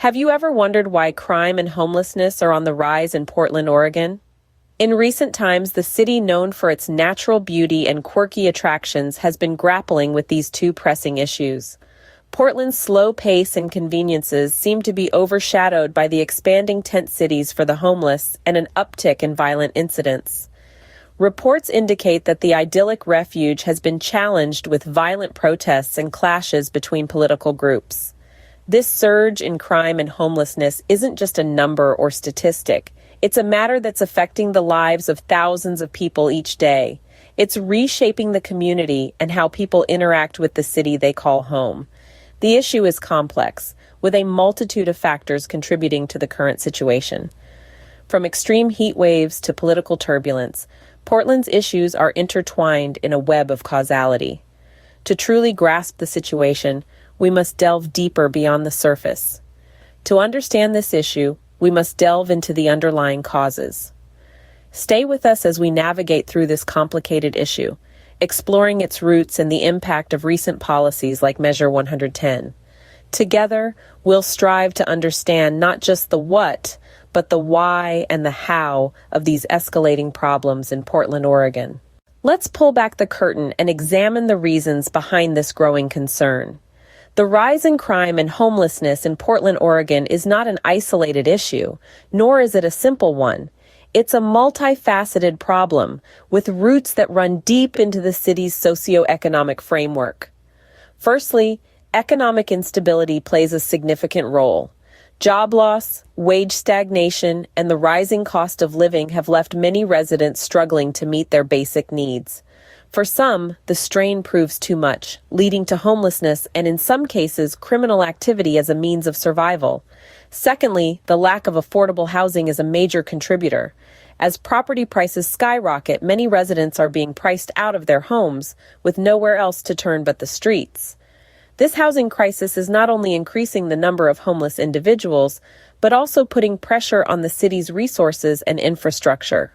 Have you ever wondered why crime and homelessness are on the rise in Portland, Oregon? In recent times, the city known for its natural beauty and quirky attractions has been grappling with these two pressing issues. Portland's slow pace and conveniences seem to be overshadowed by the expanding tent cities for the homeless and an uptick in violent incidents. Reports indicate that the idyllic refuge has been challenged with violent protests and clashes between political groups. This surge in crime and homelessness isn't just a number or statistic. It's a matter that's affecting the lives of thousands of people each day. It's reshaping the community and how people interact with the city they call home. The issue is complex, with a multitude of factors contributing to the current situation. From extreme heat waves to political turbulence, Portland's issues are intertwined in a web of causality. To truly grasp the situation, we must delve deeper beyond the surface. To understand this issue, we must delve into the underlying causes. Stay with us as we navigate through this complicated issue, exploring its roots and the impact of recent policies like Measure 110. Together, we'll strive to understand not just the what, but the why and the how of these escalating problems in Portland, Oregon. Let's pull back the curtain and examine the reasons behind this growing concern. The rise in crime and homelessness in Portland, Oregon is not an isolated issue, nor is it a simple one. It's a multifaceted problem with roots that run deep into the city's socioeconomic framework. Firstly, economic instability plays a significant role. Job loss, wage stagnation, and the rising cost of living have left many residents struggling to meet their basic needs. For some, the strain proves too much, leading to homelessness and in some cases criminal activity as a means of survival. Secondly, the lack of affordable housing is a major contributor. As property prices skyrocket, many residents are being priced out of their homes with nowhere else to turn but the streets. This housing crisis is not only increasing the number of homeless individuals, but also putting pressure on the city's resources and infrastructure.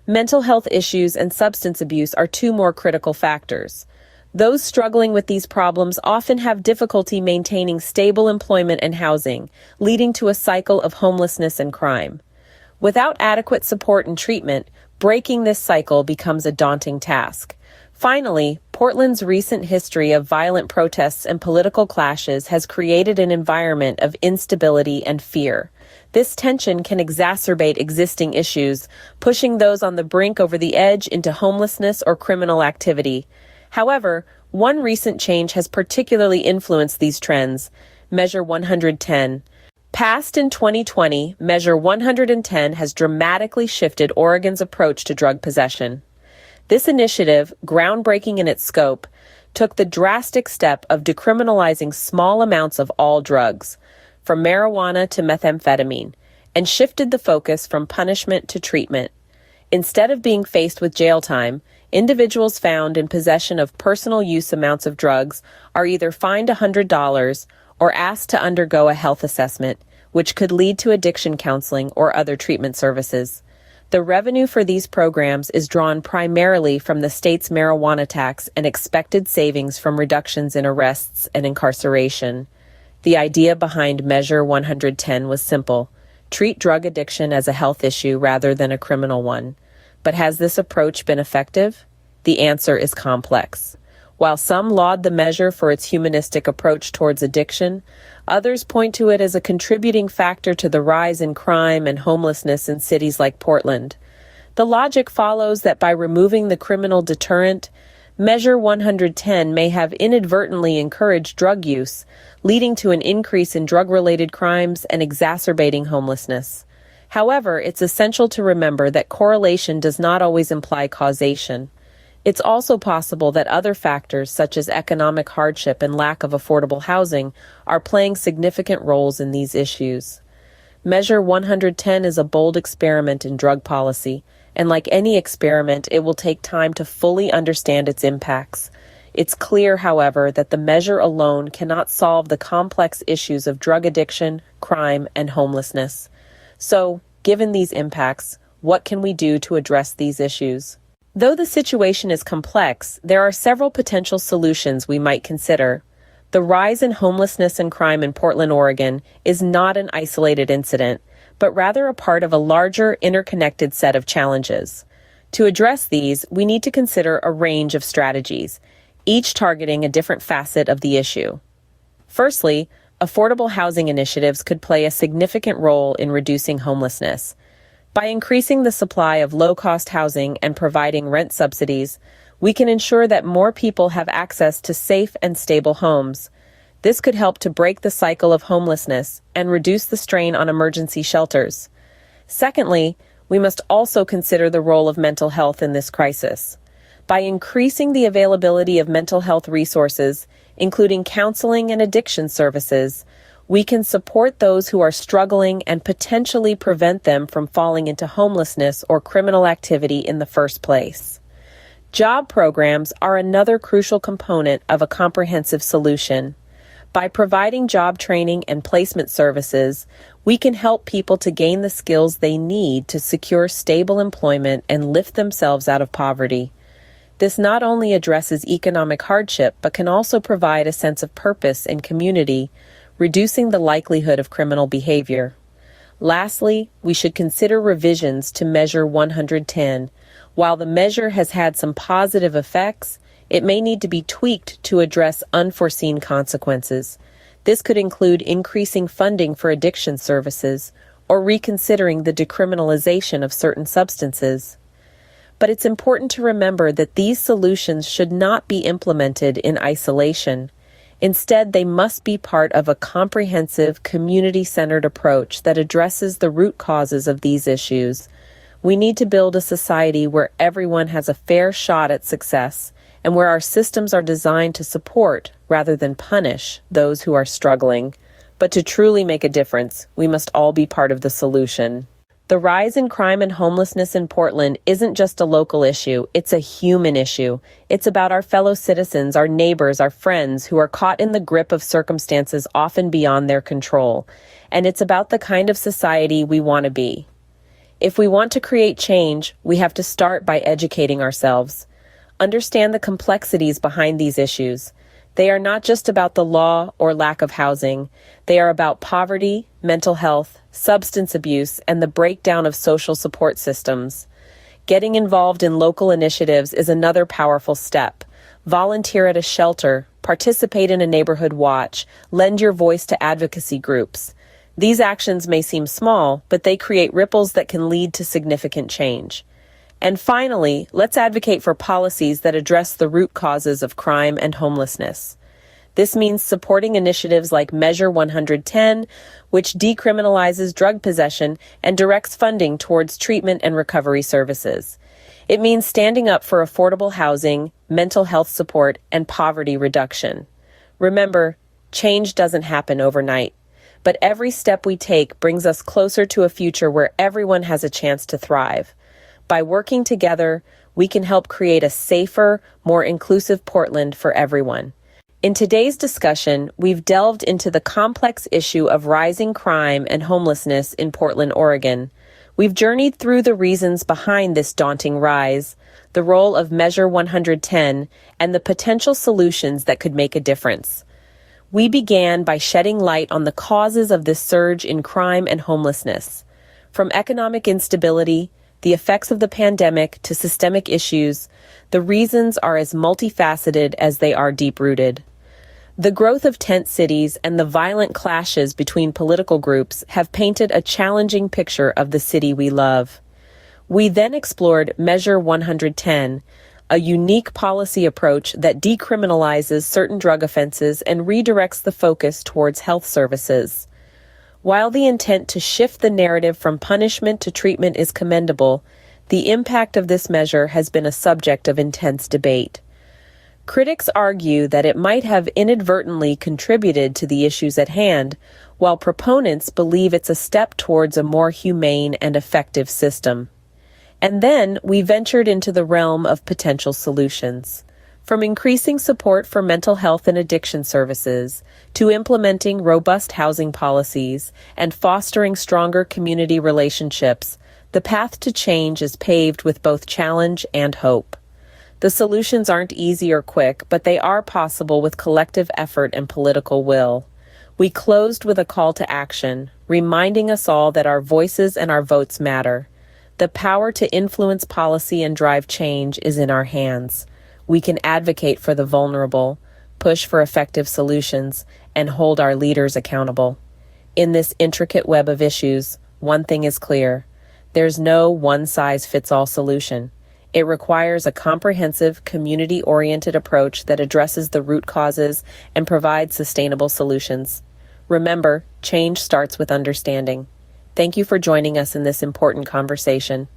Mental health issues and substance abuse are two more critical factors. Those struggling with these problems often have difficulty maintaining stable employment and housing, leading to a cycle of homelessness and crime. Without adequate support and treatment, breaking this cycle becomes a daunting task. Finally, Portland's recent history of violent protests and political clashes has created an environment of instability and fear. This tension can exacerbate existing issues, pushing those on the brink over the edge into homelessness or criminal activity. However, one recent change has particularly influenced these trends: Measure 110. Passed in 2020, Measure 110 has dramatically shifted Oregon's approach to drug possession. This initiative, groundbreaking in its scope, took the drastic step of decriminalizing small amounts of all drugs, from marijuana to methamphetamine, and shifted the focus from punishment to treatment. Instead of being faced with jail time, individuals found in possession of personal use amounts of drugs are either fined $100 or asked to undergo a health assessment, which could lead to addiction counseling or other treatment services. The revenue for these programs is drawn primarily from the state's marijuana tax and expected savings from reductions in arrests and incarceration. The idea behind Measure 110 was simple: treat drug addiction as a health issue rather than a criminal one. But has this approach been effective? The answer is complex. While some laud the measure for its humanistic approach towards addiction, others point to it as a contributing factor to the rise in crime and homelessness in cities like Portland. The logic follows that by removing the criminal deterrent, Measure 110 may have inadvertently encouraged drug use, leading to an increase in drug-related crimes and exacerbating homelessness. However, it's essential to remember that correlation does not always imply causation. It's also possible that other factors, such as economic hardship and lack of affordable housing, are playing significant roles in these issues. Measure 110 is a bold experiment in drug policy, and like any experiment, it will take time to fully understand its impacts. It's clear, however, that the measure alone cannot solve the complex issues of drug addiction, crime, and homelessness. So, given these impacts, what can we do to address these issues? Though the situation is complex, there are several potential solutions we might consider. The rise in homelessness and crime in Portland, Oregon is not an isolated incident, but rather a part of a larger, interconnected set of challenges. To address these, we need to consider a range of strategies, each targeting a different facet of the issue. Firstly, affordable housing initiatives could play a significant role in reducing homelessness. By increasing the supply of low-cost housing and providing rent subsidies, we can ensure that more people have access to safe and stable homes. This could help to break the cycle of homelessness and reduce the strain on emergency shelters. Secondly, we must also consider the role of mental health in this crisis. By increasing the availability of mental health resources, including counseling and addiction services, we can support those who are struggling and potentially prevent them from falling into homelessness or criminal activity in the first place. Job programs are another crucial component of a comprehensive solution. By providing job training and placement services, we can help people to gain the skills they need to secure stable employment and lift themselves out of poverty. This not only addresses economic hardship, but can also provide a sense of purpose and community, reducing the likelihood of criminal behavior. Lastly, we should consider revisions to Measure 110. While the measure has had some positive effects, it may need to be tweaked to address unforeseen consequences. This could include increasing funding for addiction services or reconsidering the decriminalization of certain substances. But it's important to remember that these solutions should not be implemented in isolation. Instead, they must be part of a comprehensive, community-centered approach that addresses the root causes of these issues. We need to build a society where everyone has a fair shot at success and where our systems are designed to support, rather than punish, those who are struggling. But to truly make a difference, we must all be part of the solution. The rise in crime and homelessness in Portland isn't just a local issue, it's a human issue. It's about our fellow citizens, our neighbors, our friends who are caught in the grip of circumstances often beyond their control. And it's about the kind of society we want to be. If we want to create change, we have to start by educating ourselves. Understand the complexities behind these issues. They are not just about the law or lack of housing. They are about poverty, mental health, substance abuse, and the breakdown of social support systems. Getting involved in local initiatives is another powerful step. Volunteer at a shelter, participate in a neighborhood watch, lend your voice to advocacy groups. These actions may seem small, but they create ripples that can lead to significant change. And finally, let's advocate for policies that address the root causes of crime and homelessness. This means supporting initiatives like Measure 110, which decriminalizes drug possession and directs funding towards treatment and recovery services. It means standing up for affordable housing, mental health support, and poverty reduction. Remember, change doesn't happen overnight, but every step we take brings us closer to a future where everyone has a chance to thrive. By working together, we can help create a safer, more inclusive Portland for everyone. In today's discussion, we've delved into the complex issue of rising crime and homelessness in Portland, Oregon. We've journeyed through the reasons behind this daunting rise, the role of Measure 110, and the potential solutions that could make a difference. We began by shedding light on the causes of this surge in crime and homelessness. From economic instability, the effects of the pandemic to systemic issues, the reasons are as multifaceted as they are deep-rooted. The growth of tent cities and the violent clashes between political groups have painted a challenging picture of the city we love. We then explored Measure 110, a unique policy approach that decriminalizes certain drug offenses and redirects the focus towards health services. While the intent to shift the narrative from punishment to treatment is commendable, the impact of this measure has been a subject of intense debate. Critics argue that it might have inadvertently contributed to the issues at hand, while proponents believe it's a step towards a more humane and effective system. And then we ventured into the realm of potential solutions. From increasing support for mental health and addiction services, to implementing robust housing policies and fostering stronger community relationships, the path to change is paved with both challenge and hope. The solutions aren't easy or quick, but they are possible with collective effort and political will. We closed with a call to action, reminding us all that our voices and our votes matter. The power to influence policy and drive change is in our hands. We can advocate for the vulnerable, push for effective solutions, and hold our leaders accountable. In this intricate web of issues, one thing is clear. There's no one-size-fits-all solution. It requires a comprehensive, community-oriented approach that addresses the root causes and provides sustainable solutions. Remember, change starts with understanding. Thank you for joining us in this important conversation.